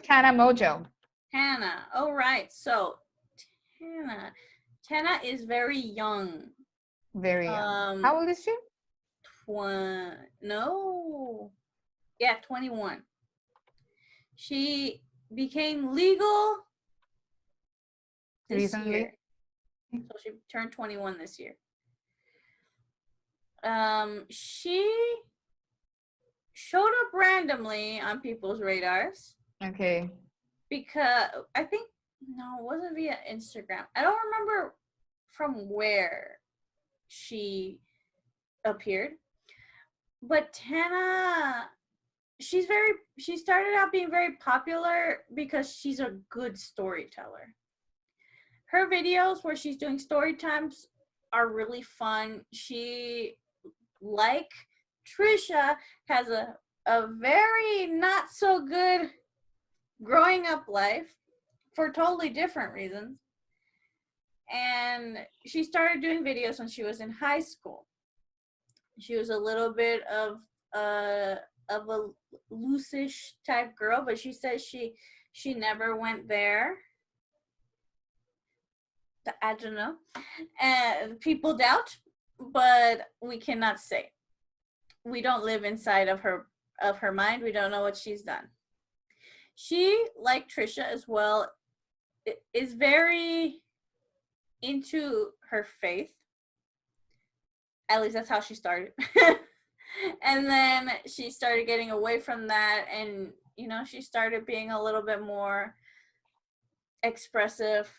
Tana Mongeau. Tana. All right. So Tana is very young. Very young. How old is she? 21. She became legal this Recently. year. So she turned 21 this year. She showed up randomly on people's radars. Okay. Because I think, no, it wasn't via Instagram. I don't remember from where she appeared. But Tana, she started out being very popular because she's a good storyteller. Her videos where she's doing story times are really fun. She, like Trisha, has a very not so good growing up life for totally different reasons. And she started doing videos when she was in high school. She was a little bit of a loosish type girl, but she says she never went there. I don't know. And people doubt, but we cannot say. We don't live inside of her mind. We don't know what she's done. She, like Trisha as well, is very into her faith. At least that's how she started. And then she started getting away from that, and she started being a little bit more expressive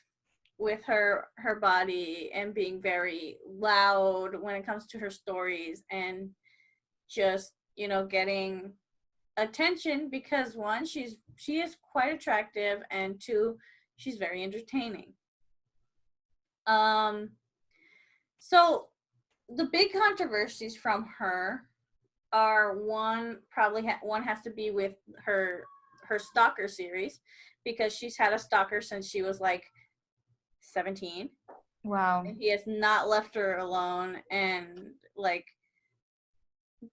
with her body and being very loud when it comes to her stories, and just getting attention because one, she is quite attractive, and two, she's very entertaining. So the big controversies from her are one has to be with her stalker series, because she's had a stalker since she was like 17. Wow. And he has not left her alone, and like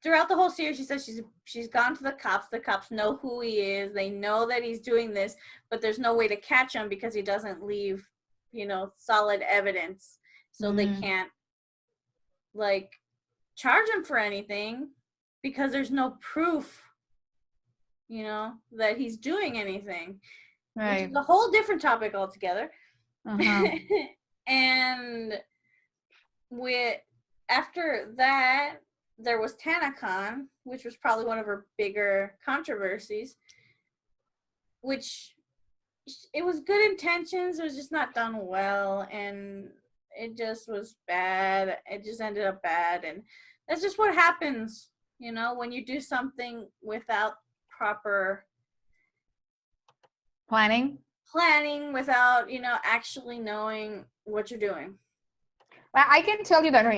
throughout the whole series she says she's gone to the cops know who he is, they know that he's doing this, but there's no way to catch him because he doesn't leave solid evidence, so they can't like charge him for anything because there's no proof that he's doing anything, right, which is a whole different topic altogether. And after that there was TanaCon, which was probably one of her bigger controversies, which it was good intentions, it was just not done well, and it just was bad. It just ended up bad, and that's just what happens, when you do something without proper planning, without, actually knowing what you're doing. I can tell you that her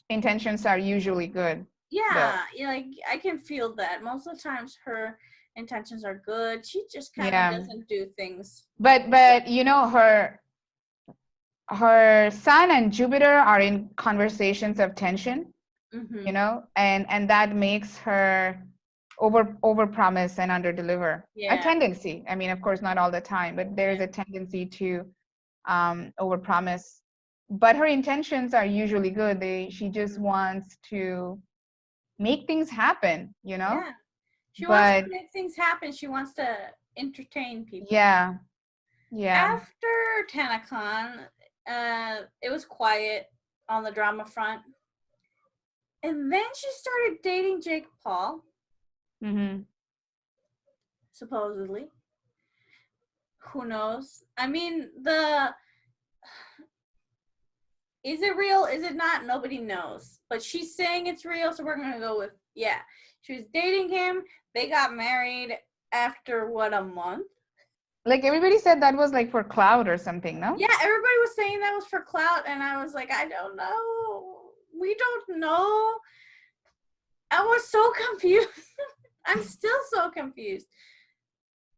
intentions are usually good. Yeah, like I can feel that. Most of the times her intentions are good. She just kind of doesn't do things. But her Sun and Jupiter are in conversations of tension, and that makes her over promise and under deliver. A tendency. I mean, of course, not all the time, but there is a tendency to over promise. But her intentions are usually good. She just wants to make things happen, Yeah. She wants to make things happen. She wants to entertain people. Yeah. After TanaCon, it was quiet on the drama front. And then she started dating Jake Paul. Supposedly. Who knows? I mean, is it real? Is it not? Nobody knows. But she's saying it's real, so we're going to go with, yeah. She was dating him. They got married after, a month? Like, everybody said that was, like, for clout or something, no? Yeah, everybody was saying that was for clout, and I was like, I don't know. We don't know. I was so confused. I'm still so confused.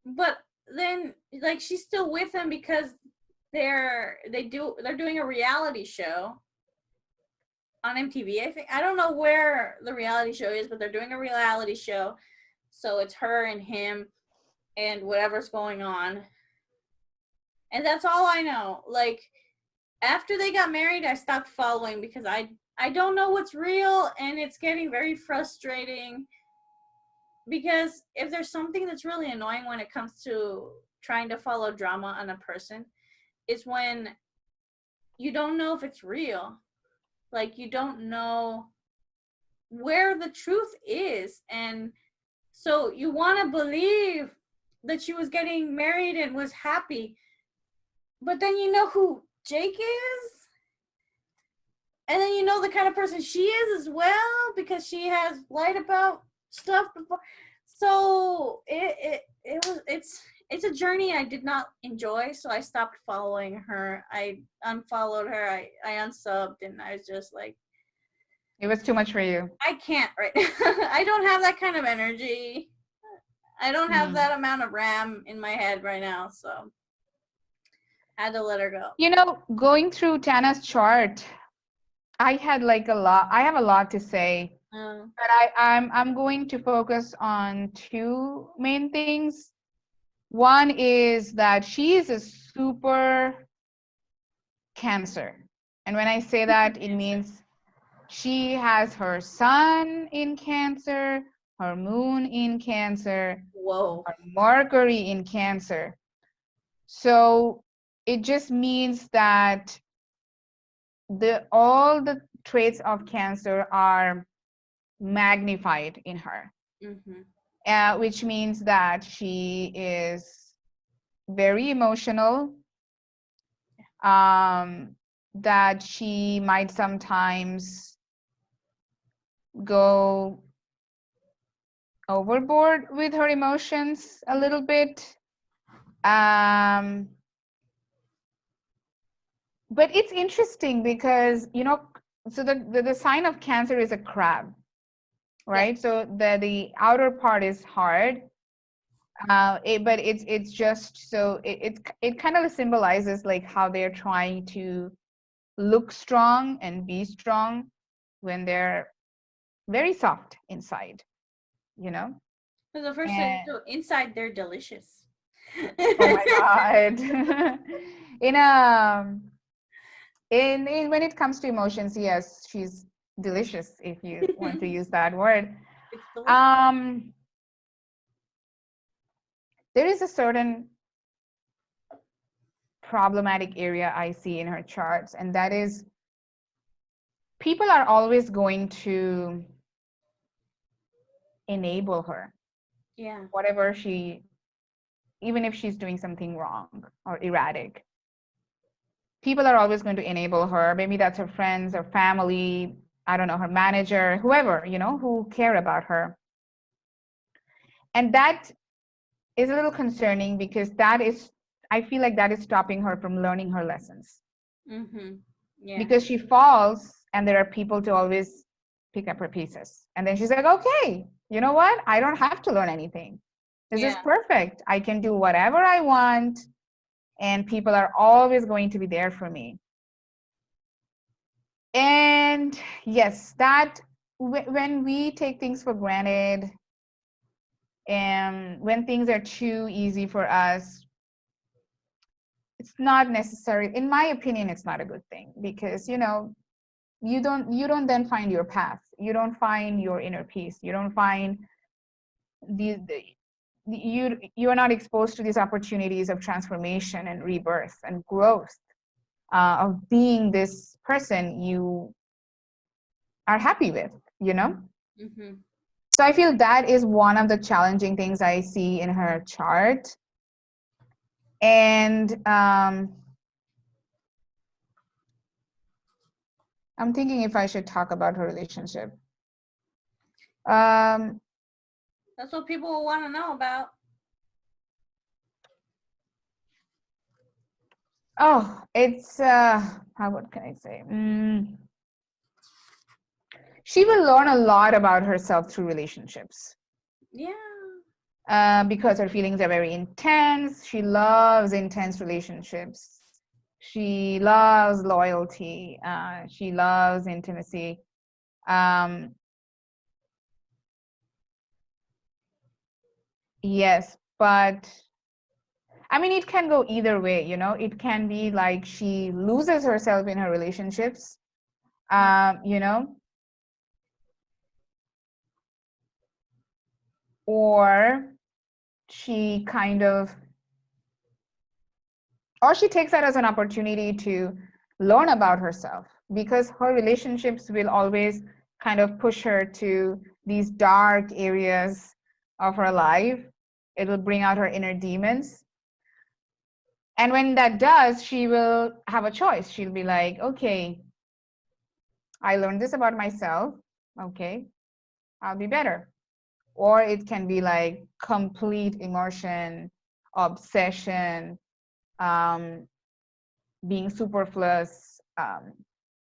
But then, like, she's still with him because they're doing a reality show on MTV, I think. I don't know where the reality show is, but they're doing a reality show. So it's her and him. and whatever's going on. And that's all I know. Like, after they got married, I stopped following because I don't know what's real, and it's getting very frustrating. Because if there's something that's really annoying when it comes to trying to follow drama on a person, it's when you don't know if it's real. Like, you don't know where the truth is. And so you want to believe that she was getting married and was happy. But then you know who Jake is? And then you know the kind of person she is as well, because she has lied about stuff before. So it's a journey I did not enjoy, so I stopped following her. I unfollowed her. I unsubbed, and I was just like, it was too much for you. I can't right now. I don't have that kind of energy. I don't have that amount of RAM in my head right now, so I had to let her go. You know, going through Tana's chart, I have a lot to say, but I'm going to focus on two main things. One is that she is a super Cancer. And when I say that, it means she has her sun in Cancer, her moon in Cancer, her Mercury in Cancer. So it just means that all the traits of Cancer are magnified in her, which means that she is very emotional, that she might sometimes go overboard with her emotions a little bit. But it's interesting because, you know, so the sign of Cancer is a crab, right? So the outer part is hard, but it's just so it kind of symbolizes like how they're trying to look strong and be strong when they're very soft inside, you know. For the first time, so inside they're delicious. Oh my God. In when it comes to emotions, yes, she's delicious, if you want to use that word. There is a certain problematic area I see in her charts, and that is people are always going to enable her. Yeah. Whatever even if she's doing something wrong or erratic, people are always going to enable her. Maybe that's her friends or family, I don't know, her manager, whoever, you know, who care about her. And that is a little concerning because I feel like that is stopping her from learning her lessons. Yeah. Because she falls and there are people to always pick up her pieces. And then she's like, okay, you know what? I don't have to learn anything. This is perfect. I can do whatever I want, and people are always going to be there for me. And yes, that when we take things for granted and when things are too easy for us, it's not necessary. In my opinion, it's not a good thing because, you know, you don't then find your path. You don't find your inner peace. You don't find you are not exposed to these opportunities of transformation and rebirth and growth, of being this person you are happy with, you know. So I feel that is one of the challenging things I see in her chart. And I'm thinking if I should talk about her relationship. That's what people will want to know about. Oh, it's what can I say? She will learn a lot about herself through relationships. Yeah. Because her feelings are very intense. She loves intense relationships. She loves loyalty. She loves intimacy. Yes, But I mean, it can go either way, you know. It can be like she loses herself in her relationships, you know, or she kind of, or she takes that as an opportunity to learn about herself, because her relationships will always kind of push her to these dark areas of her life. It will bring out her inner demons. And when that does, she will have a choice. She'll be like, okay, I learned this about myself. Okay, I'll be better. Or it can be like complete immersion, obsession, um, being superfluous,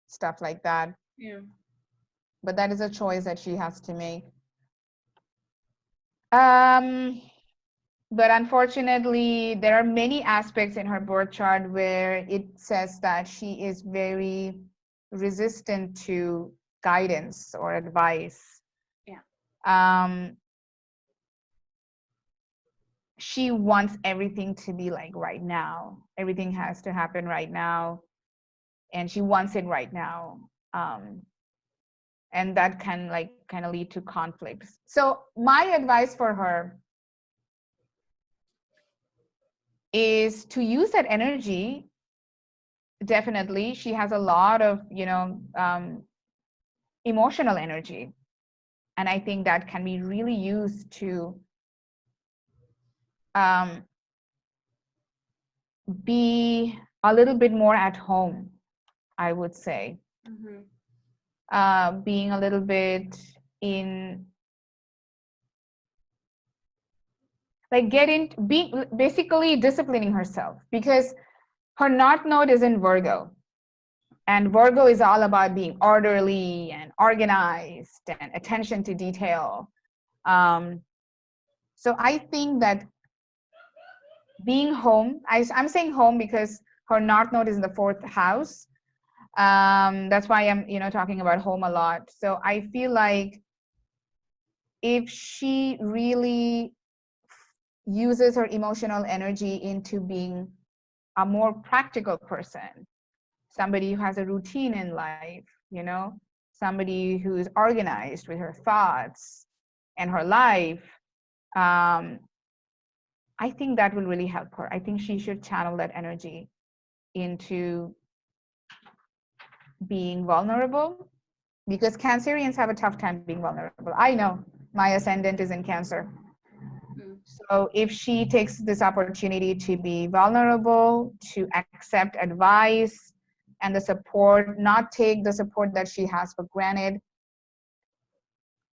stuff like that. Yeah. But that is a choice that she has to make. Um, but unfortunately, there are many aspects in her birth chart where it says that she is very resistant to guidance or advice. Yeah. She wants everything to be like right now. Everything has to happen right now, and she wants it right now. And that can like kind of lead to conflicts. So my advice for her is to use that energy. Definitely, she has a lot of, you know, emotional energy, and I think that can be really used to um, be a little bit more at home, I would say. Being a little bit in, like, basically disciplining herself, because her north node is in Virgo, and Virgo is all about being orderly and organized and attention to detail. So I think that being home, I'm saying home because her north node is in the fourth house. That's why I'm, you know, talking about home a lot. So I feel like if she really uses her emotional energy into being a more practical person, somebody who has a routine in life, you know, somebody who is organized with her thoughts and her life, I think that will really help her. I think she should channel that energy into being vulnerable, because Cancerians have a tough time being vulnerable. I know my ascendant is in Cancer. So if she takes this opportunity to be vulnerable, to accept advice and the support, not take the support that she has for granted,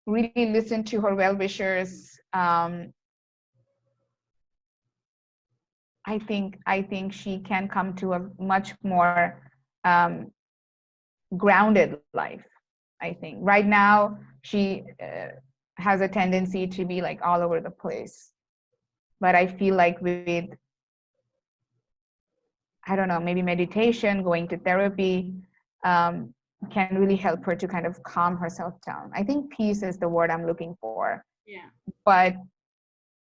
really listen to her well-wishers, I think she can come to a much more grounded life. I think right now she has a tendency to be like all over the place, but I feel like with, I don't know, maybe meditation, going to therapy, can really help her to kind of calm herself down. I think peace is the word I'm looking for. Yeah. But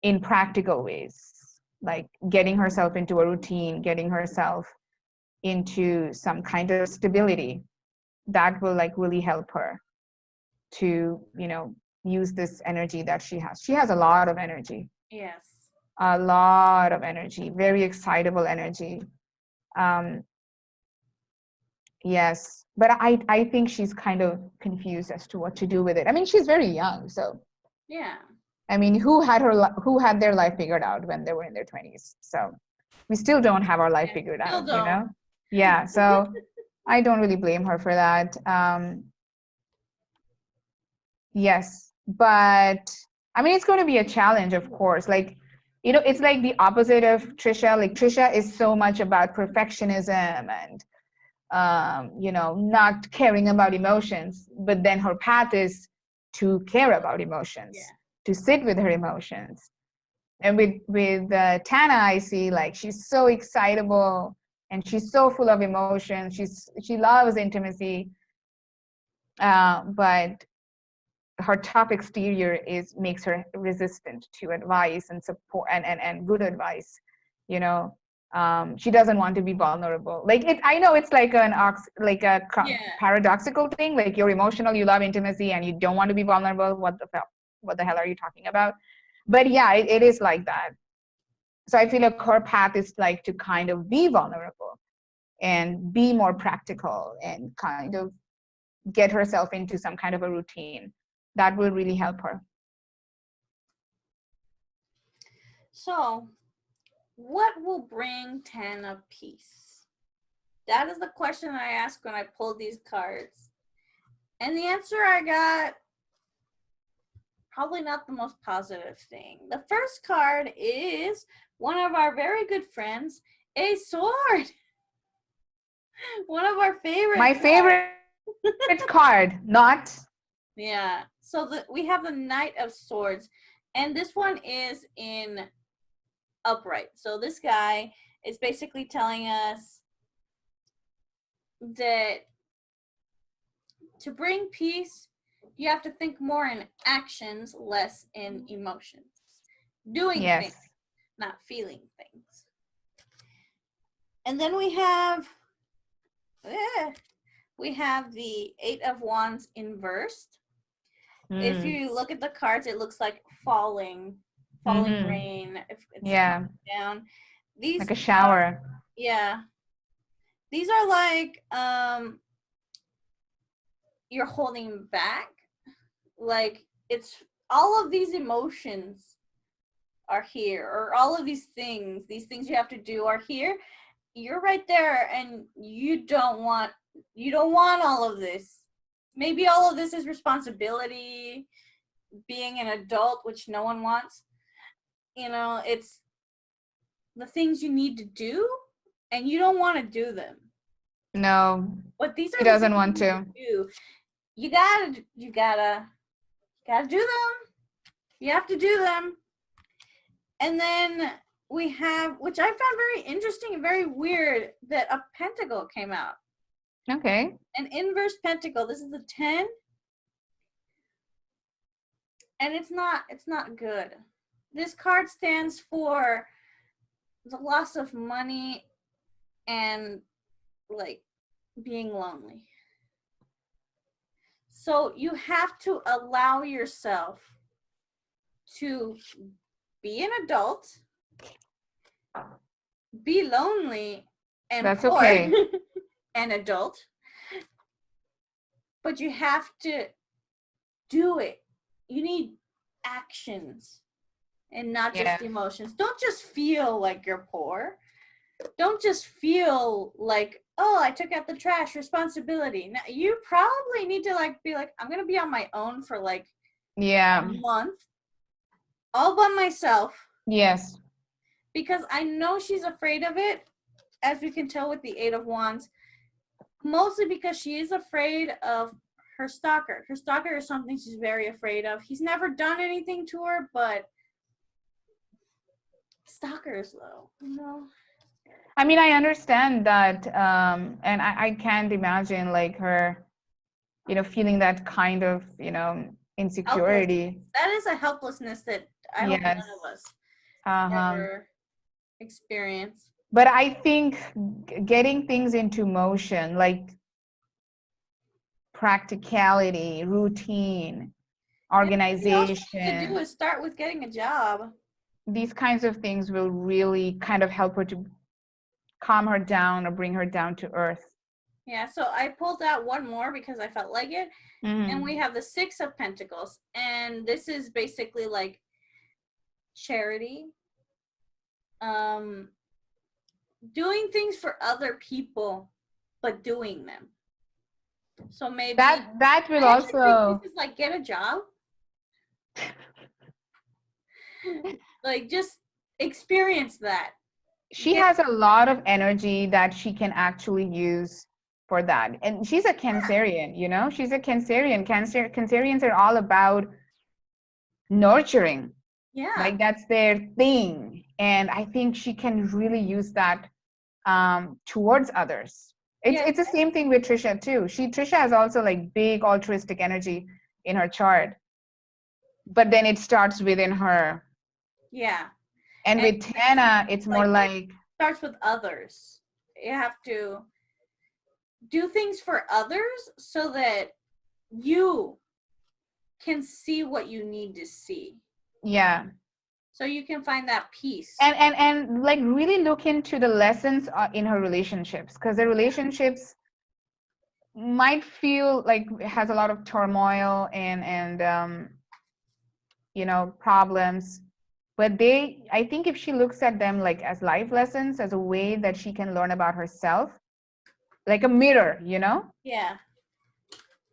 in practical ways, like getting herself into a routine, getting herself into some kind of stability, that will like really help her to, you know, use this energy that she has. She has a lot of energy. Yes. A lot of energy, very excitable energy. Yes, but I think she's kind of confused as to what to do with it. I mean, she's very young, so yeah. I mean, who had their life figured out when they were in their 20s? So we still don't have our life figured out, you know? Yeah, so I don't really blame her for that. Yes, but I mean, it's going to be a challenge, of course. Like, you know, it's like the opposite of Trisha. Like, Trisha is so much about perfectionism and you know, not caring about emotions, but then her path is to care about emotions, to sit with her emotions. And with Tana, I see like she's so excitable and she's so full of emotion. She loves intimacy, but her tough exterior makes her resistant to advice and support and good advice. You know, she doesn't want to be vulnerable. Like I know it's like paradoxical thing. Like you're emotional, you love intimacy, and you don't want to be vulnerable. What the hell are you talking about? But yeah, it is like that. So I feel like her path is like to kind of be vulnerable and be more practical and kind of get herself into some kind of a routine that will really help her. So, what will bring Tana peace? That is the question I asked when I pulled these cards. And the answer I got, probably not the most positive thing. The first card is one of our very good friends, a sword. One of our favorite My favorite card, not. Yeah. So we have the Knight of Swords. And this one is in upright. So this guy is basically telling us that to bring peace, you have to think more in actions, less in emotions. Doing things, not feeling things. And then we have the Eight of Wands inversed. If you look at the cards, it looks like falling rain. If it's down. These like a shower. These are like you're holding back. Like it's all of these emotions are here, or all of these things you have to do are here. You're right there, and you don't want all of this. Maybe all of this is responsibility, being an adult, which no one wants. You know, it's the things you need to do, and you don't want to do them. No, but these are he doesn't want to. You gotta do them. You have to do them. And then we have, which I found very interesting and very weird, that a pentacle came out. Okay. An inverse pentacle. This is a 10. And it's not good. This card stands for the loss of money and like being lonely. So you have to allow yourself to be an adult, be lonely, and that's poor, okay. an adult, but you have to do it. You need actions and not just emotions. Don't just feel like you're poor. Don't just feel like, oh, I took out the trash, responsibility. Now, you probably need to like be like, I'm gonna be on my own for like a month, all by myself. Yes. Because I know she's afraid of it, as we can tell with the Eight of Wands, mostly because she is afraid of her stalker. Her stalker is something she's very afraid of. He's never done anything to her, but stalkers, though, you know. I mean, I understand that, and I can't imagine like her, you know, feeling that kind of, you know, insecurity. That is a helplessness that I hope none of us ever experience. But I think getting things into motion, like practicality, routine, organization. All to do is start with getting a job. These kinds of things will really kind of help her to calm her down or bring her down to earth. Yeah, so I pulled out one more because I felt like it. And we have the Six of Pentacles. And this is basically like charity. Doing things for other people, but doing them. So maybe that will also is like get a job. Like just experience that. She has a lot of energy that she can actually use for that. And she's a Cancerian, you know? She's a Cancerian. Cancerians are all about nurturing. Yeah. Like that's their thing. And I think she can really use that towards others. It's the same thing with Trisha too. Trisha has also like big altruistic energy in her chart. but then it starts within her. Yeah. And with Tana, it's more like it starts with others. You have to do things for others so that you can see what you need to see. Yeah. So you can find that peace. And like really look into the lessons in her relationships, because the relationships might feel like it has a lot of turmoil and you know, problems, but I think if she looks at them like as life lessons, as a way that she can learn about herself, like a mirror, you know? Yeah.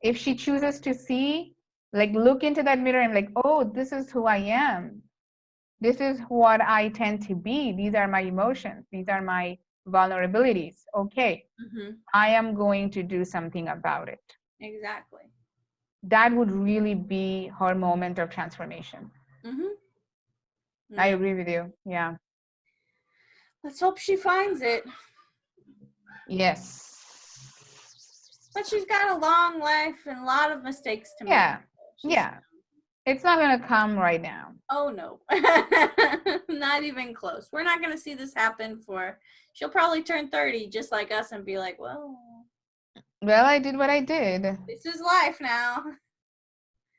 If she chooses to see, like look into that mirror and like, oh, this is who I am. This is what I tend to be. These are my emotions. These are my vulnerabilities. Okay, I am going to do something about it. Exactly. That would really be her moment of transformation. I agree with you. Yeah. Let's hope she finds it. Yes. But she's got a long life and a lot of mistakes to make. Yeah. It's not going to come right now. Oh, no. Not even close. We're not going to see this happen she'll probably turn 30 just like us and be like, well, I did what I did. This is life now.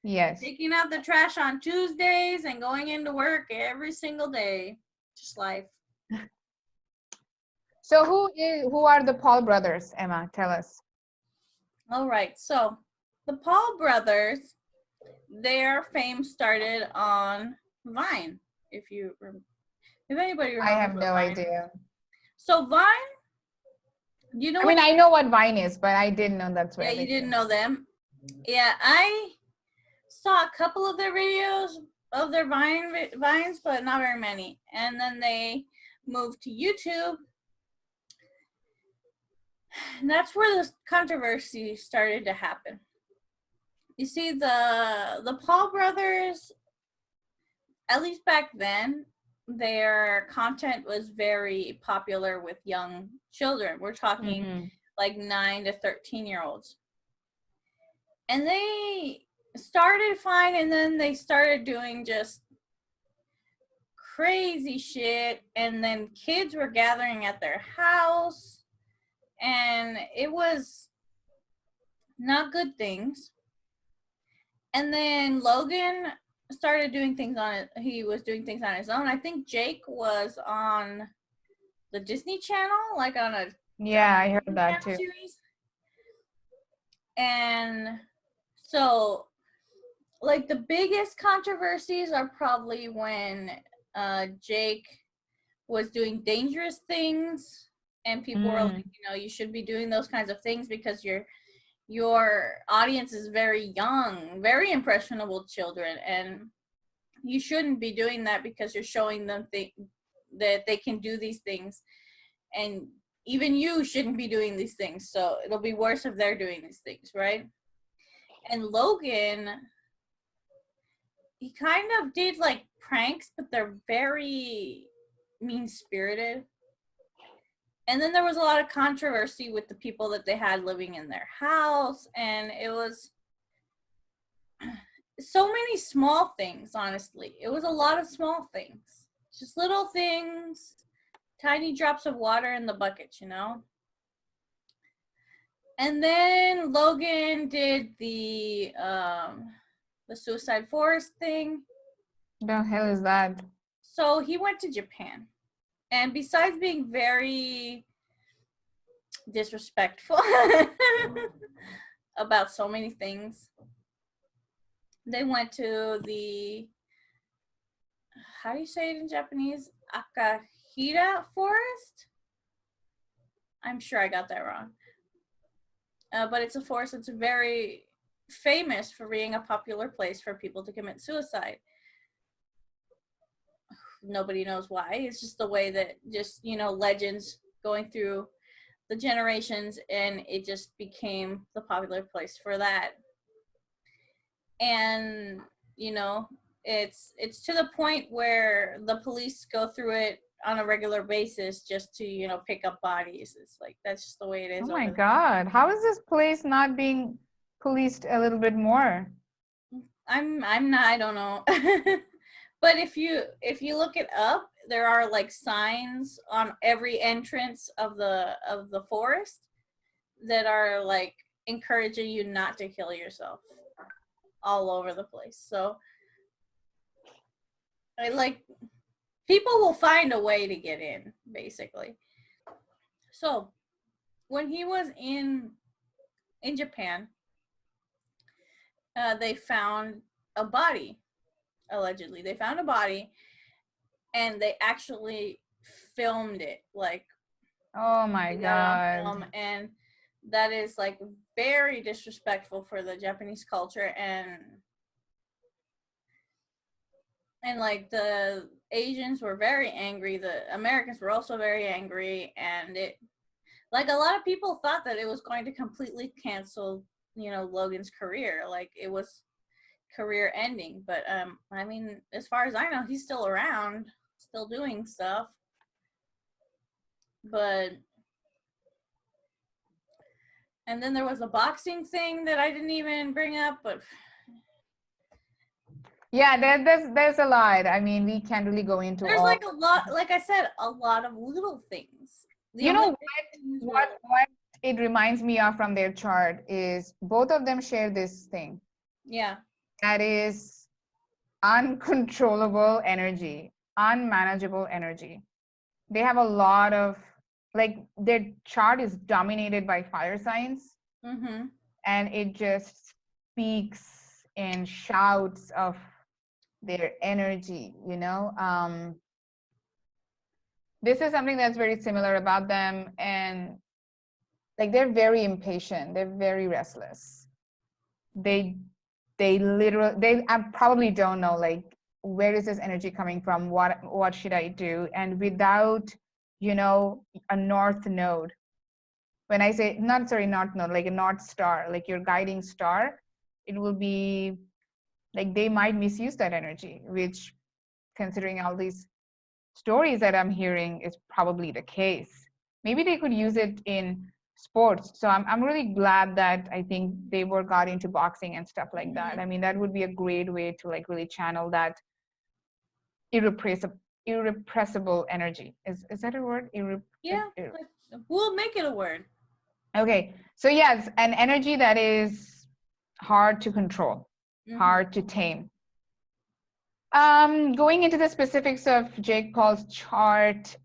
Yes. Taking out the trash on Tuesdays and going into work every single day. Just life. So who are the Paul brothers, Emma? Tell us. All right. So the Paul brothers, their fame started on Vine. If anybody remembers. I have no idea. So Vine, you know. I mean, I know what Vine is, but I didn't know that's where. Yeah, you didn't know them. Yeah, I saw a couple of their videos of their vines, but not very many. And then they moved to YouTube. And that's where the controversy started to happen. You see, the Paul brothers, at least back then, their content was very popular with young children. We're talking like 9 to 13-year-olds. And they started fine, and then they started doing just crazy shit, and then kids were gathering at their house, and it was not good things. And then Logan started doing things on it. He was doing things on his own. I think Jake was on the Disney Channel, like on a I heard that too. Series. And so, like, the biggest controversies are probably when Jake was doing dangerous things, and people were like, you know, you should be doing those kinds of things because your audience is very young, very impressionable children, and you shouldn't be doing that because you're showing them that they can do these things, and even you shouldn't be doing these things, so it'll be worse if they're doing these things, right? And Logan, he kind of did like pranks, but they're very mean-spirited. And then there was a lot of controversy with the people that they had living in their house, and it was so many small things, honestly. It was a lot of small things. Just little things, tiny drops of water in the bucket, you know? And then Logan did the suicide forest thing. The hell is that? So he went to Japan. And besides being very disrespectful about so many things, they went to the, how do you say it in Japanese? Akahira forest? I'm sure I got that wrong. But it's a forest that's very famous for being a popular place for people to commit suicide. Nobody knows why. It's just the way that just, you know, legends going through the generations, and it just became the popular place for that. And, you know, it's to the point where the police go through it on a regular basis just to, you know, pick up bodies. It's like, that's just the way it is. Oh my God. How is this place not being policed a little bit more? I'm not, I don't know. But if you look it up, there are like signs on every entrance of the forest that are like encouraging you not to kill yourself all over the place. So I like, people will find a way to get in, basically. So when he was in Japan, they found a body. Allegedly, they found a body, and they actually filmed it. Like, oh my god, film, and that is like very disrespectful for the Japanese culture, and like the Asians were very angry. The Americans were also very angry, and it, like, a lot of people thought that it was going to completely cancel, Logan's career. Like, it was career ending. But I mean, as far as I know, he's still around, still doing stuff. But and then there was a boxing thing that I didn't even bring up, but yeah, there's a lot. I mean, we can't really go into there's all. like a lot, like I said, a lot of little things. You know what it reminds me of from their chart is both of them share this thing. Yeah. That is uncontrollable energy, unmanageable energy. They have a lot of, like, their chart is dominated by fire signs, and it just speaks and shouts of their energy, this is something that's very similar about them. And like, they're very impatient, they're very restless. They literally, I probably don't know, like, where is this energy coming from, what should I do? And without a north node, when I say not, sorry, north node, like a north star, like your guiding star, it will be like they might misuse that energy, which, considering all these stories that I'm hearing, is probably the case. Maybe they could use it in sports. So I'm really glad that I think they got into boxing and stuff like that. I mean, that would be a great way to like really channel that irrepressible energy. Is that a word? Yeah, we'll make it a word. Okay, so yes, an energy that is hard to control, hard to tame. Going into the specifics of Jake Paul's chart,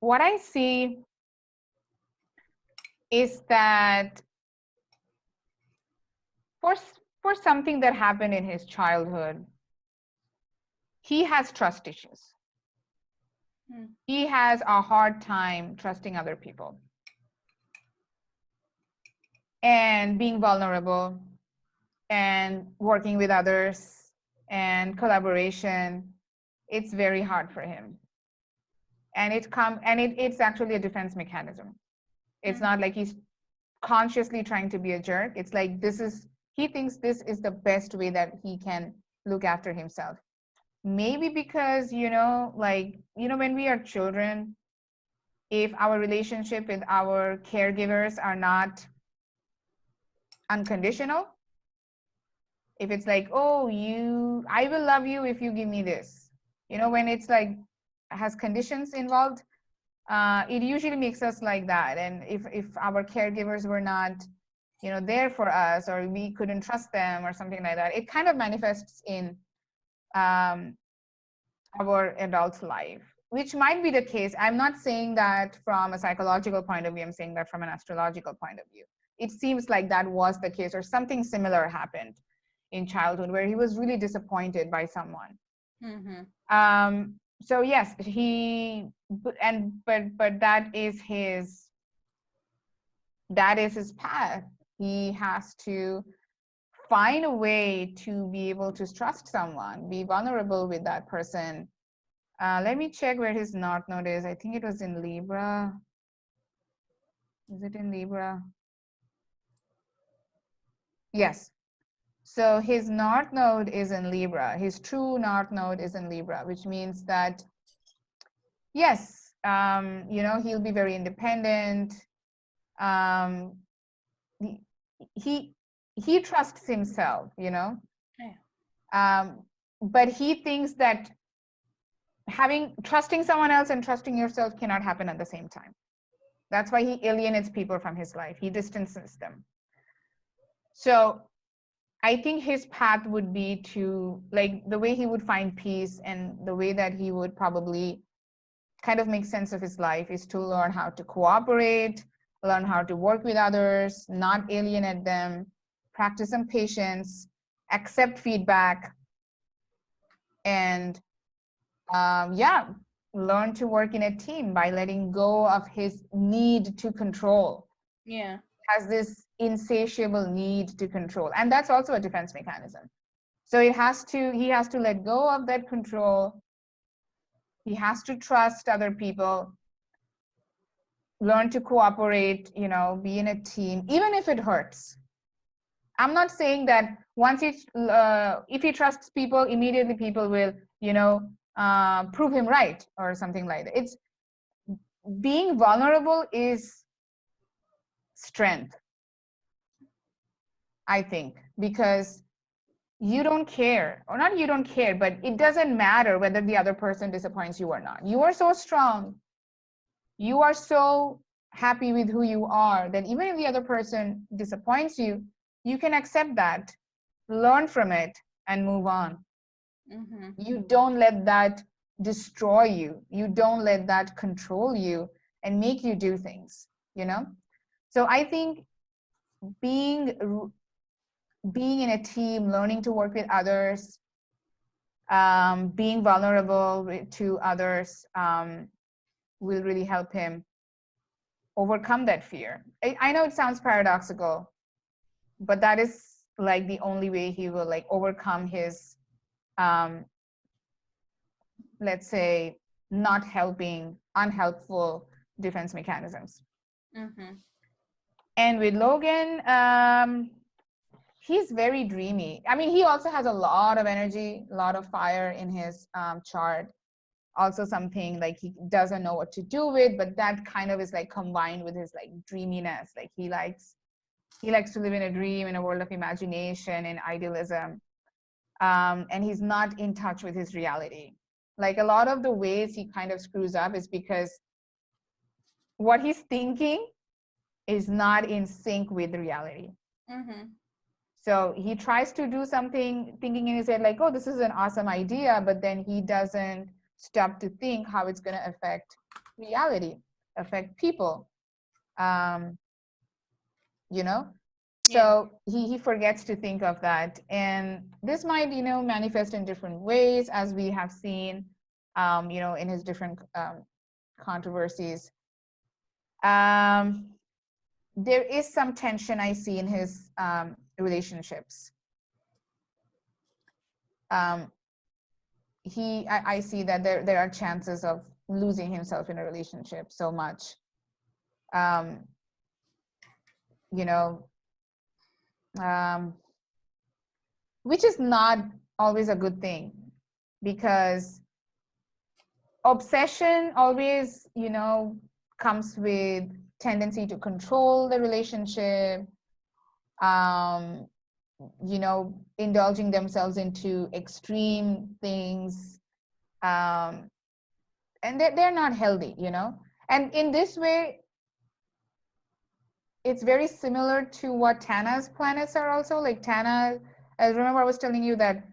what I see is that for something that happened in his childhood, he has trust issues. He has a hard time trusting other people and being vulnerable and working with others and collaboration. It's very hard for him. And it's actually a defense mechanism. It's not like he's consciously trying to be a jerk. It's like he thinks this is the best way that he can look after himself. Maybe because, when we are children, if our relationship with our caregivers are not unconditional, if it's like, oh, I will love you if you give me this, when it's like has conditions involved, it usually makes us like that. And if our caregivers were not there for us, or we couldn't trust them or something like that, it kind of manifests in our adult life, which might be the case. I'm not saying that from a psychological point of view, I'm saying that from an astrological point of view. It seems like that was the case, or something similar happened in childhood where he was really disappointed by someone. So yes, but that is his path. He has to find a way to be able to trust someone, be vulnerable with that person. Let me check where his north node is. I think it was in Libra. Is it in Libra? Yes. So his north node is in Libra. His true north node is in Libra, which means that, yes, he'll be very independent. He he trusts himself, you know. Yeah. But he thinks that trusting someone else and trusting yourself cannot happen at the same time. That's why he alienates people from his life. He distances them. So I think his path would be to, like, the way he would find peace and the way that he would probably kind of make sense of his life is to learn how to cooperate, learn how to work with others, not alienate them, practice some patience, accept feedback, and yeah, learn to work in a team by letting go of his need to control. Yeah. Has this insatiable need to control, and that's also a defense mechanism. So he has to let go of that control. He has to trust other people, learn to cooperate, you know, be in a team, even if it hurts. I'm not saying that once if he trusts people, immediately people will, you know, prove him right or something like that. It's being vulnerable is strength, I think, because you don't care, or not you don't care, but it doesn't matter whether the other person disappoints you or not. You are so strong. You are so happy with who you are that even if the other person disappoints you, you can accept that, learn from it, and move on. Mm-hmm. You don't let that destroy you. You don't let that control you and make you do things, you know? So I think being in a team, learning to work with others, being vulnerable to others will really help him overcome that fear. I know it sounds paradoxical, but that is like the only way he will like overcome his, let's say, not helping, unhelpful defense mechanisms. Mm-hmm. And with Logan, he's very dreamy. I mean, he also has a lot of energy, a lot of fire in his chart. Also something like he doesn't know what to do with, but that kind of is like combined with his like dreaminess. Like he likes to live in a dream, in a world of imagination and idealism. And he's not in touch with his reality. Like a lot of the ways he kind of screws up is because what he's thinking is not in sync with reality. Mm-hmm. So he tries to do something thinking in his head like, oh, this is an awesome idea, but then he doesn't stop to think how it's going to affect reality, affect people, you know? So yeah. He forgets to think of that. And this might, you know, manifest in different ways as we have seen, you know, in his different controversies. There is some tension I see in his relationships. I see that there are chances of losing himself in a relationship so much. You know, which is not always a good thing, because obsession always, you know, comes with tendency to control the relationship, you know, indulging themselves into extreme things, and they're not healthy, you know. And in this way, it's very similar to what Tana's planets are also. Like Tana, I remember I was telling you that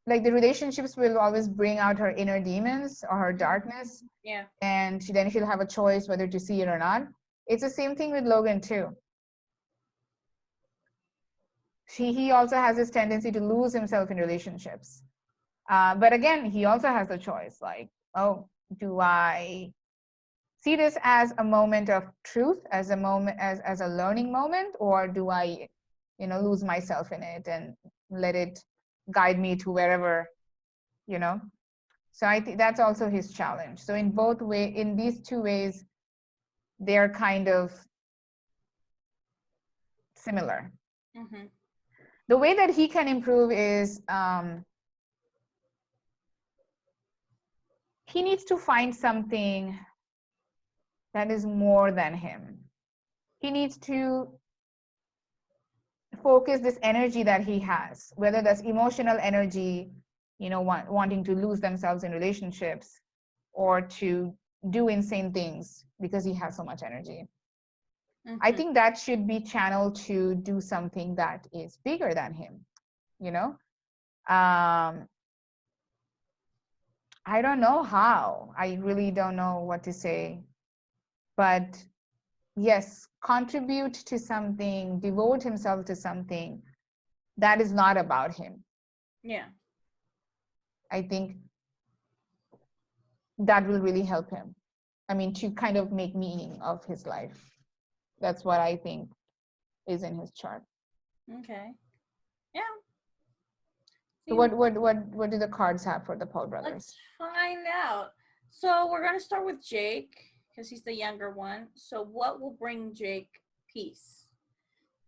like the relationships will always bring out her inner demons or her darkness. Yeah. And then she'll have a choice whether to see it or not. It's the same thing with Logan too. He also has this tendency to lose himself in relationships. But again, he also has a choice, like, oh, do I see this as a moment of truth, as a moment, as a learning moment, or do I, you know, lose myself in it and let it guide me to wherever, you know? So I think that's also his challenge. So in these two ways, they're kind of similar. Mm-hmm. The way that he can improve is he needs to find something that is more than him. He needs to focus this energy that he has, whether that's emotional energy, wanting to lose themselves in relationships, or to do insane things because he has so much energy. I think that should be channeled to do something that is bigger than him, I don't know how. I really don't know what to say. But yes, contribute to something, devote himself to something that is not about him. Yeah. I think that will really help him. I mean, to kind of make meaning of his life. That's what I think is in his chart. Okay. Yeah. So what do the cards have for the Paul brothers? Let's find out. So we're going to start with Jake because he's the younger one. So what will bring Jake peace?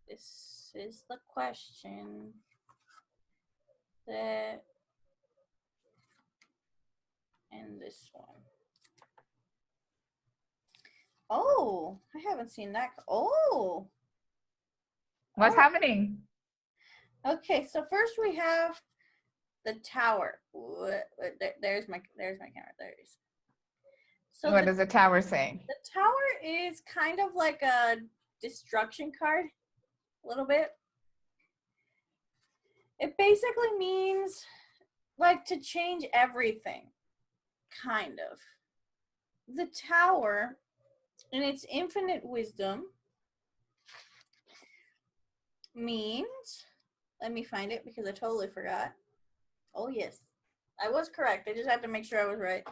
This is the question that, and this one. Oh, I haven't seen that. Oh. What's happening? Okay, so first we have the Tower. There's my camera. There it is. So what does the Tower say? The Tower is kind of like a destruction card, a little bit. It basically means like to change everything, kind of. The Tower, in its infinite wisdom, means, let me find it because I totally forgot. Oh yes, I was correct. I just had to make sure I was right.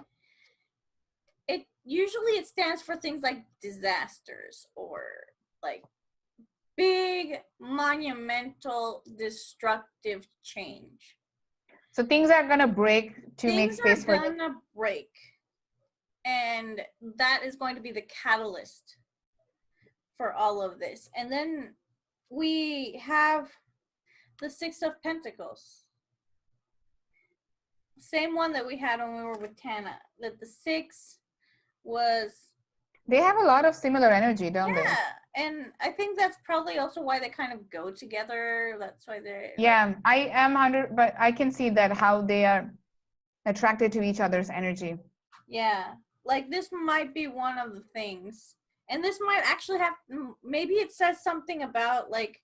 It usually stands for things like disasters or like big, monumental, destructive change. So things are gonna break to make space for. Things are gonna break, and that is going to be the catalyst for all of this. And then we have the Six of Pentacles. Same one that we had when we were with Tana. That the six was. They have a lot of similar energy, don't they? Yeah, and I think that's probably also why they kind of go together. That's why they're. Yeah, I am 100, but I can see that how they are attracted to each other's energy. Yeah, like this might be one of the things, and this might actually have. Maybe it says something about like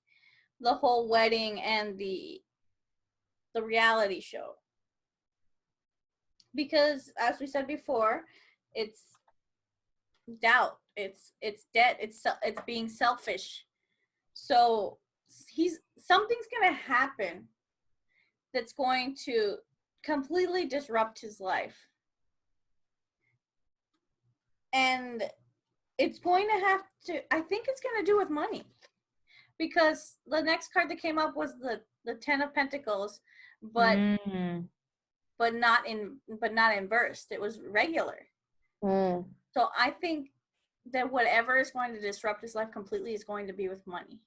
the whole wedding and the reality show. Because as we said before, it's doubt, it's debt, it's being selfish. So something's gonna happen that's going to completely disrupt his life, and it's going to have to, I think it's going to do with money, because the next card that came up was the Ten of Pentacles, but but not inversed. It was regular. So I think that whatever is going to disrupt his life completely is going to be with money.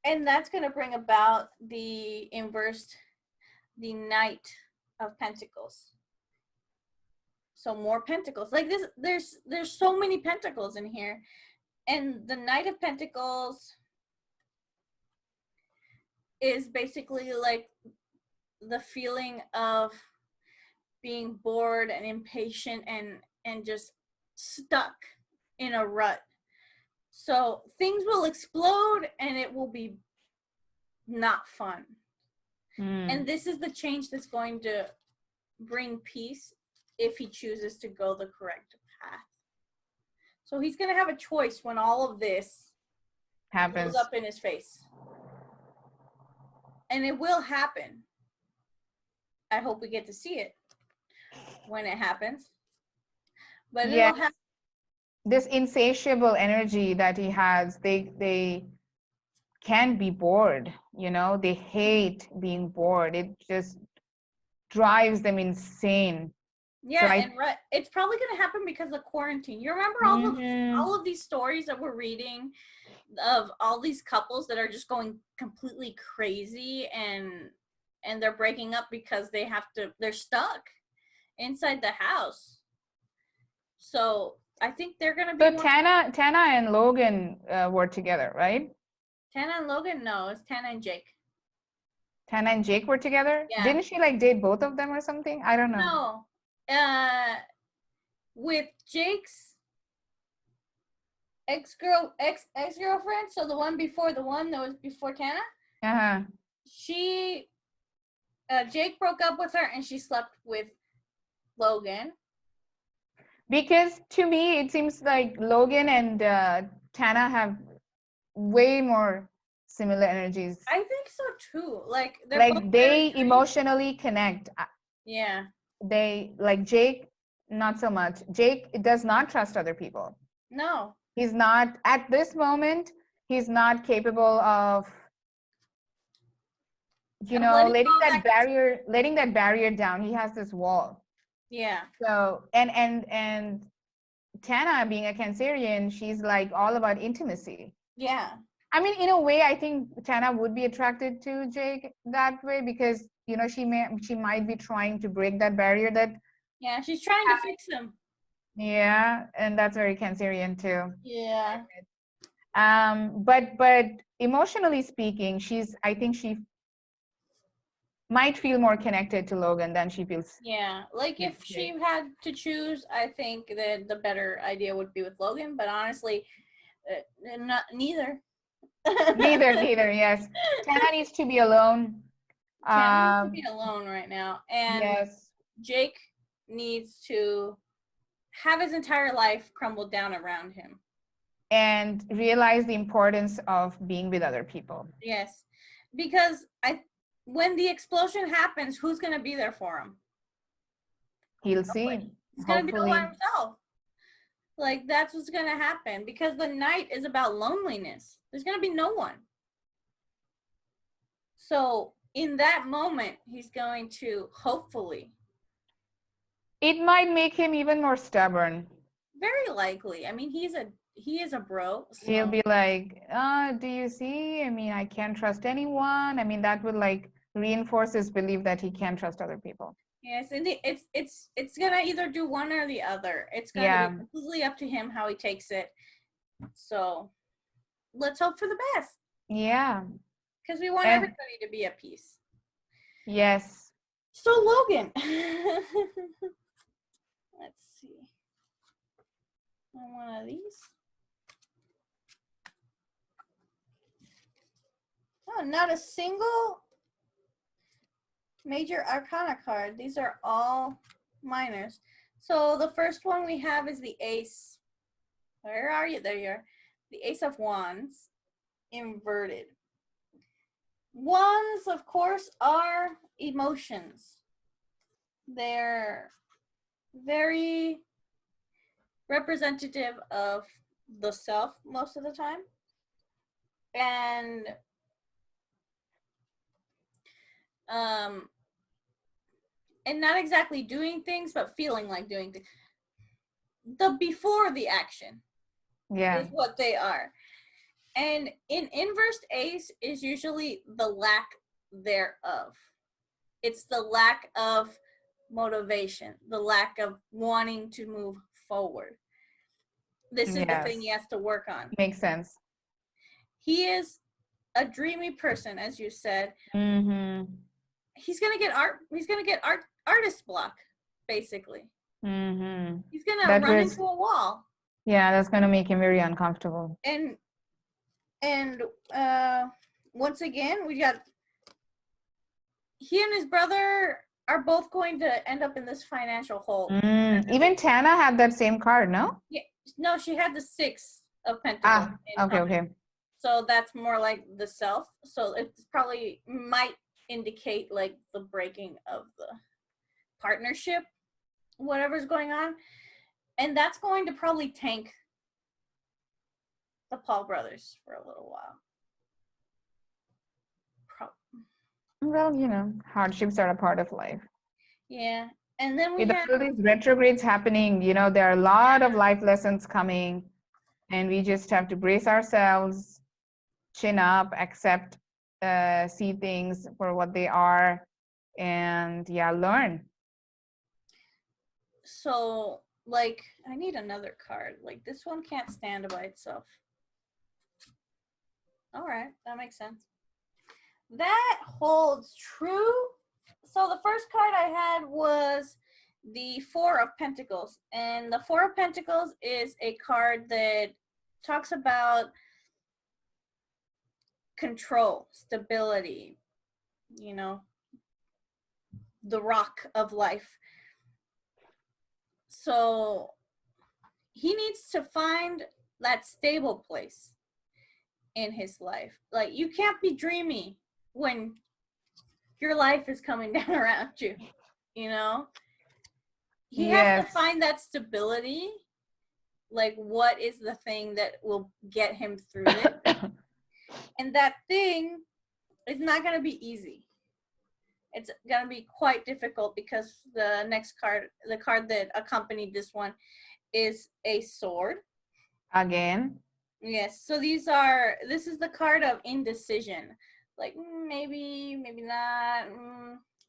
And that's going to bring about the Knight of Pentacles. So more pentacles. Like this, there's so many pentacles in here. And the Knight of Pentacles is basically like the feeling of being bored and impatient and just stuck in a rut. So things will explode and it will be not fun. And this is the change that's going to bring peace if he chooses to go the correct path. So he's going to have a choice when all of this happens up in his face. And it will happen. I hope we get to see it when it happens. But yeah, it'll happen. This insatiable energy that he has, they can be bored, they hate being bored. It just drives them insane. Yeah, so it's probably going to happen because of quarantine. You remember all of these stories that we're reading of all these couples that are just going completely crazy and they're breaking up because they're stuck inside the house. So I think they're going to be. So Tana and Logan were together, right? Tana and Logan? No, it's Tana and Jake. Tana and Jake were together? Yeah. Didn't she like date both of them or something? I don't No. know. With Jake's ex-girlfriend, so the one that was before Tana. Uh-huh. Jake broke up with her and she slept with Logan. Because to me, it seems like Logan and Tana have way more similar energies. I think so too. Like they emotionally connect. Yeah. They like Jake, not so much. Jake does not trust other people. No. He's not at this moment. He's not capable of, letting that barrier down. He has this wall. Yeah. So and Tana, being a Cancerian, she's like all about intimacy. Yeah. I mean, in a way, I think Tana would be attracted to Jake that way because she might be trying to break that barrier that. Yeah, she's trying to fix him. Yeah, and that's very Cancerian too. Yeah. But emotionally speaking, I think she might feel more connected to Logan than she feels. Yeah, like if she had to choose, I think that the better idea would be with Logan. But honestly, neither. Neither. Yes, Tana needs to be alone. Tana needs to be alone right now, and yes, Jake needs to have his entire life crumbled down around him and realize the importance of being with other people. Yes, because when the explosion happens, who's gonna be there for him? He'll see. He's gonna be all by himself. Like, that's what's gonna happen, because the night is about loneliness. There's gonna be no one. So in that moment, he's going to hopefully. It might make him even more stubborn. Very likely. I mean, he is a bro. So. He'll be like, do you see? I mean, I can't trust anyone. I mean, that would like reinforce his belief that he can't trust other people. Yes, and it's gonna either do one or the other. It's gonna be completely up to him how he takes it. So let's hope for the best. Yeah. Because we want everybody to be at peace. Yes. So Logan. Let's see. One of these. Oh, not a single major arcana card. These are all minors. So the first one we have is the Ace. Where are you? There you are. The Ace of Wands inverted. Wands, of course, are emotions. They're very representative of the self most of the time. And not exactly doing things, but feeling like doing things. The before the action is what they are. And in inversed Ace is usually the lack thereof. It's the lack of motivation, the lack of wanting to move forward. This is the thing he has to work on. Makes sense. He is a dreamy person, as you said. Mm-hmm. He's gonna get artist block, basically. Mm-hmm. He's gonna run into a wall. Yeah, that's gonna make him very uncomfortable. And once again, we got he and his brother are both going to end up in this financial hole. Even Tana had that same card, no? Yeah, no, she had the 6 of Pentacles. Okay. So that's more like the self. So it probably might indicate like the breaking of the partnership, whatever's going on. And that's going to probably tank the Paul brothers for a little while. Well, hardships are a part of life. Yeah. And then we have all these retrogrades happening, there are a lot of life lessons coming, and we just have to brace ourselves, chin up, accept, see things for what they are, and learn. So, like, I need another card. Like, this one can't stand by itself. All right, that makes sense. That holds true. So the first card I had was the Four of Pentacles. And the Four of Pentacles is a card that talks about control, stability, you know, the rock of life. So he needs to find that stable place in his life. Like, you can't be dreamy when your life is coming down around you, you know? He has to find that stability. Like, what is the thing that will get him through it? And that thing is not going to be easy. It's going to be quite difficult because the next card, the card that accompanied this one, is a sword. Again? Yes. So this is the card of indecision. Like, maybe not,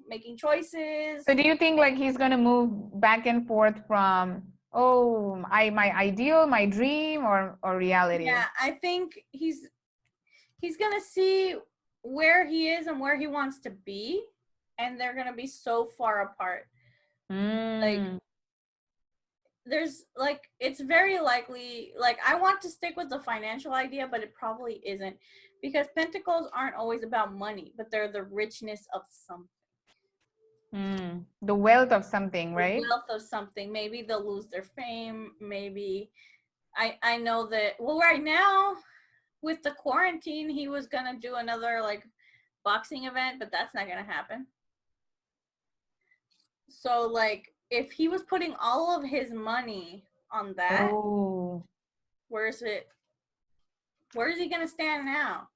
making choices. So do you think like he's going to move back and forth from, my ideal, my dream, or reality? Yeah, I think he's going to see where he is and where he wants to be, and they're going to be so far apart. Like, there's like, it's very likely, like, I want to stick with the financial idea, but it probably isn't, because pentacles aren't always about money, but they're the richness of something. The wealth of something, right? The wealth of something. Maybe they'll lose their fame. Maybe I know that, well, right now with the quarantine, he was gonna do another like boxing event, but that's not gonna happen. So like, if he was putting all of his money on that, where is he gonna stand now?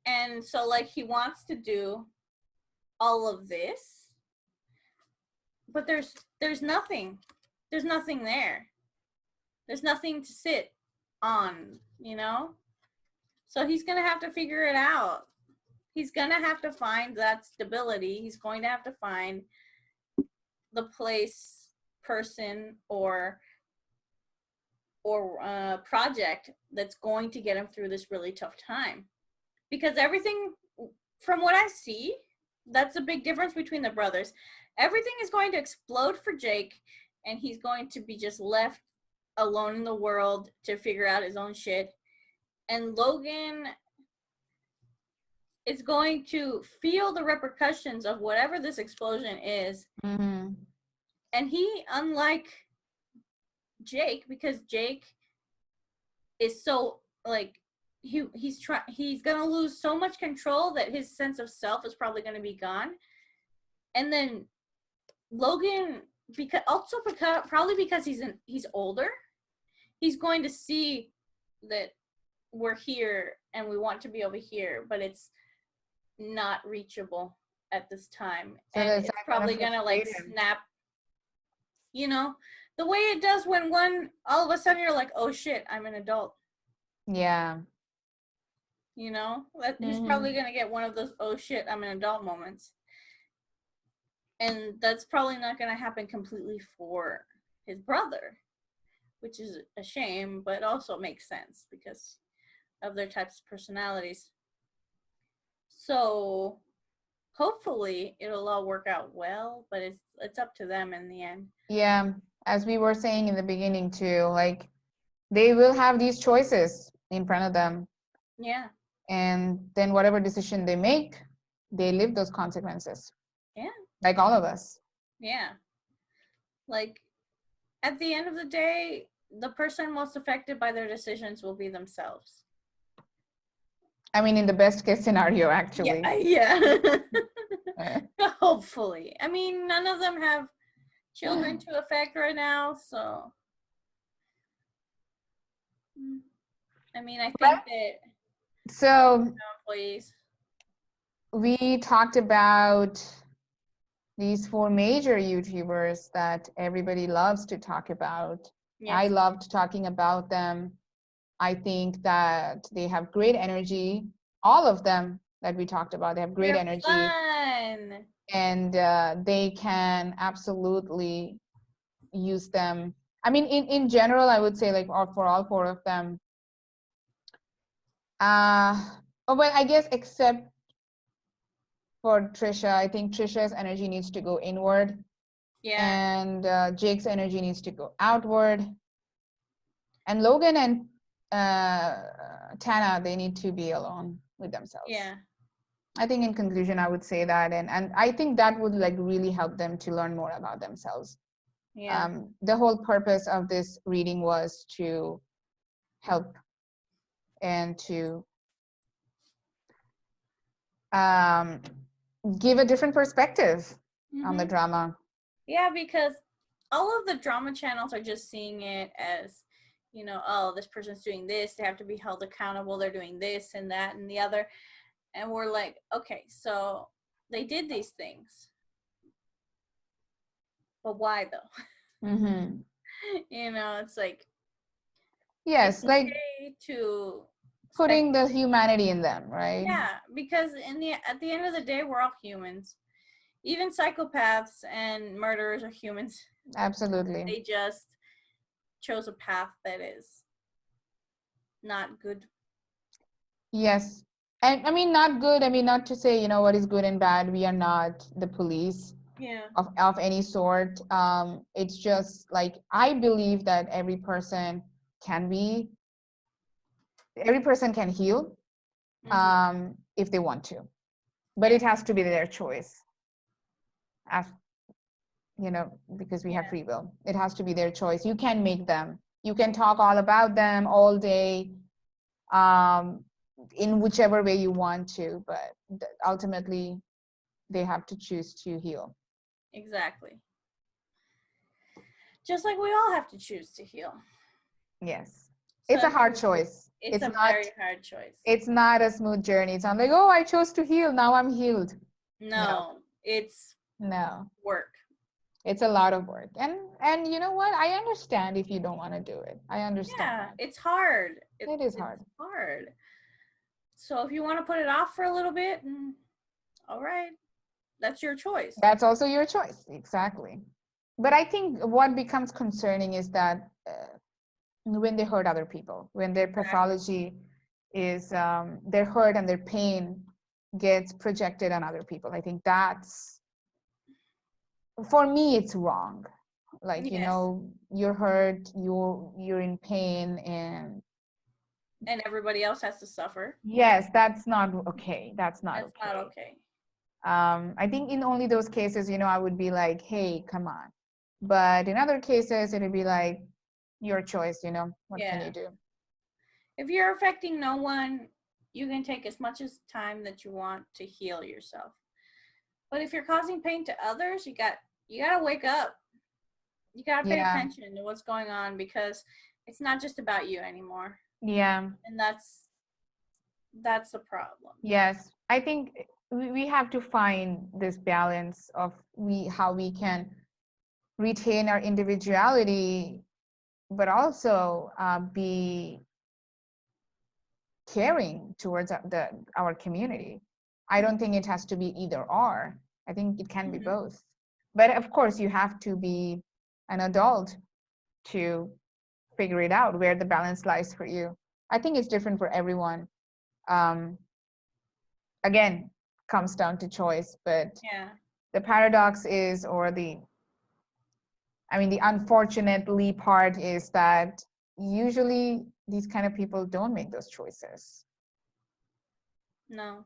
And so like, he wants to do all of this, but there's nothing there. There's nothing to sit on, you know? So he's going to have to figure it out. He's going to have to find that stability. He's going to have to find the place, person, or project that's going to get him through this really tough time. Because everything, from what I see, that's a big difference between the brothers. Everything is going to explode for Jake, and he's going to be just left alone in the world to figure out his own shit. And Logan is going to feel the repercussions of whatever this explosion is. And he, unlike Jake, because Jake is so like, he's gonna lose so much control that his sense of self is probably gonna be gone. And then Logan, probably because he's older, he's going to see that we're here and we want to be over here, but it's not reachable at this time. So and it's probably gonna like snap, you know, the way it does when all of a sudden you're like, oh shit, I'm an adult. Yeah. You know, he's probably gonna get one of those oh shit, I'm an adult moments. And that's probably not gonna happen completely for his brother, which is a shame, but also makes sense because of their types of personalities. So hopefully it'll all work out well, but it's up to them in the end. Yeah, as we were saying in the beginning too, like, they will have these choices in front of them. Yeah. And then whatever decision they make, they live those consequences. Yeah. Like all of us. Yeah. Like, at the end of the day, the person most affected by their decisions will be themselves. I mean, in the best case scenario, actually. Yeah. Hopefully. I mean, none of them have children to affect right now, so. I mean, I think that. So, employees. We talked about these 4 major YouTubers that everybody loves to talk about. Yes. I loved talking about them. I think that they have great energy. All of them that we talked about, they have great energy. Fun. And they can absolutely use them. I mean, in general, I would say, like, for all 4 of them, Well, I guess except for Trisha, I think Trisha's energy needs to go inward. Yeah. And Jake's energy needs to go outward. And Logan and Tana, they need to be alone with themselves. Yeah. I think in conclusion, I would say that. And I think that would like really help them to learn more about themselves. Yeah. The whole purpose of this reading was to help and to give a different perspective on the drama. Yeah, because all of the drama channels are just seeing it as, you know, oh, this person's doing this, they have to be held accountable, they're doing this and that and the other. And we're like, okay, so they did these things. But why though? Mm-hmm. You know, it's like, yes, it's like okay to putting the speculate. humanity in them, right? Yeah, because at the end of the day, we're all humans. Even psychopaths and murderers are humans. Absolutely. They just chose a path that is not good. Yes. And I mean, not good. I mean, not to say, what is good and bad. We are not the police of any sort. It's just like, I believe that every person can heal if they want to, but it has to be their choice. Because we have free will. It has to be their choice. You can make them. You can talk all about them all day, in whichever way you want to, but ultimately they have to choose to heal. Exactly. Just like we all have to choose to heal. Yes. So it's a hard choice. It's a very hard choice. It's not a smooth journey. It's not like, oh, I chose to heal, now I'm healed. No. It's work. It's a lot of work. And you know what? I understand if you don't want to do it. I understand. Yeah, it's hard. It is hard. It's hard. So if you want to put it off for a little bit, all right, that's your choice. That's also your choice. Exactly. But I think what becomes concerning is that when they hurt other people, when their pathology is their hurt and their pain gets projected on other people. I think that's, for me, it's wrong. Like, you're hurt, you're in pain, and everybody else has to suffer. Yes, that's not okay. That's not okay. I think in only those cases, I would be like, hey, come on. But in other cases, it would be like, your choice, what can you do? If you're affecting no one, you can take as much as time that you want to heal yourself. But if you're causing pain to others, you got to wake up. You got to pay attention to what's going on, because it's not just about you anymore. Yeah. And that's the problem. Yes. I think we have to find this balance of how we can retain our individuality, but also be caring towards our community. I don't think it has to be either or. I think it can be both. But of course, you have to be an adult to figure it out where the balance lies for you. I think it's different for everyone. Again, comes down to choice, but the paradox is, the unfortunately part is that usually these kind of people don't make those choices. No,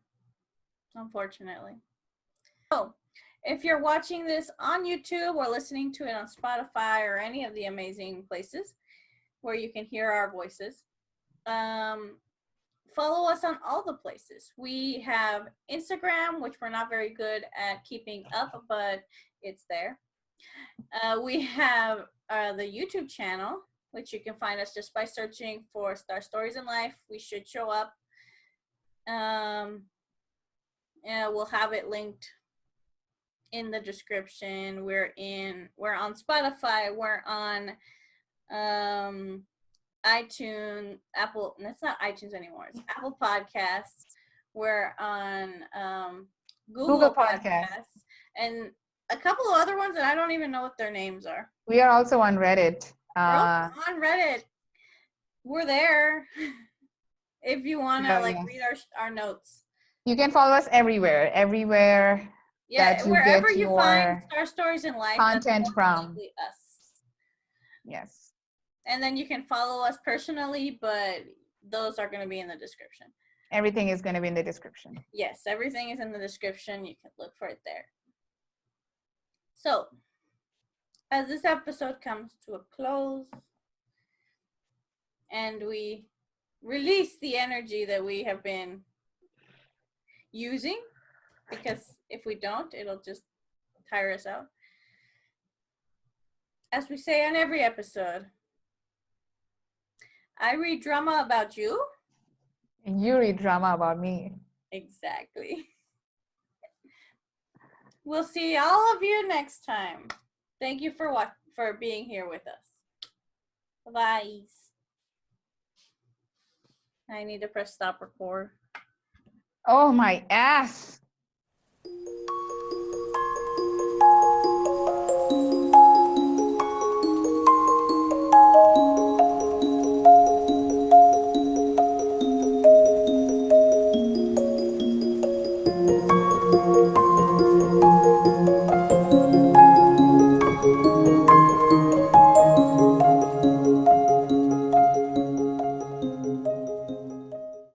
unfortunately. So, if you're watching this on YouTube or listening to it on Spotify or any of the amazing places where you can hear our voices, follow us on all the places. We have Instagram, which we're not very good at keeping up, but it's there. We have the YouTube channel, which you can find us just by searching for Star Stories in Life. We should show up. We'll have it linked in the description. We're on Spotify. We're on iTunes, Apple. That's not iTunes anymore. It's Apple Podcasts. We're on Google Podcasts, and a couple of other ones that I don't even know what their names are. We are also on Reddit. We're also on Reddit. We're there. if you want to read our notes. You can follow us everywhere. Yeah, that you wherever get you your find Star Stories in Life, content that's from. us. Yes. And then you can follow us personally, but those are going to be in the description. Everything is going to be in the description. Yes, everything is in the description. You can look for it there. So, as this episode comes to a close and we release the energy that we have been using, because if we don't, it'll just tire us out. As we say on every episode, I read drama about you. And you read drama about me. Exactly. We'll see all of you next time. Thank you for being here with us. Bye. I need to press stop record. Oh my ass.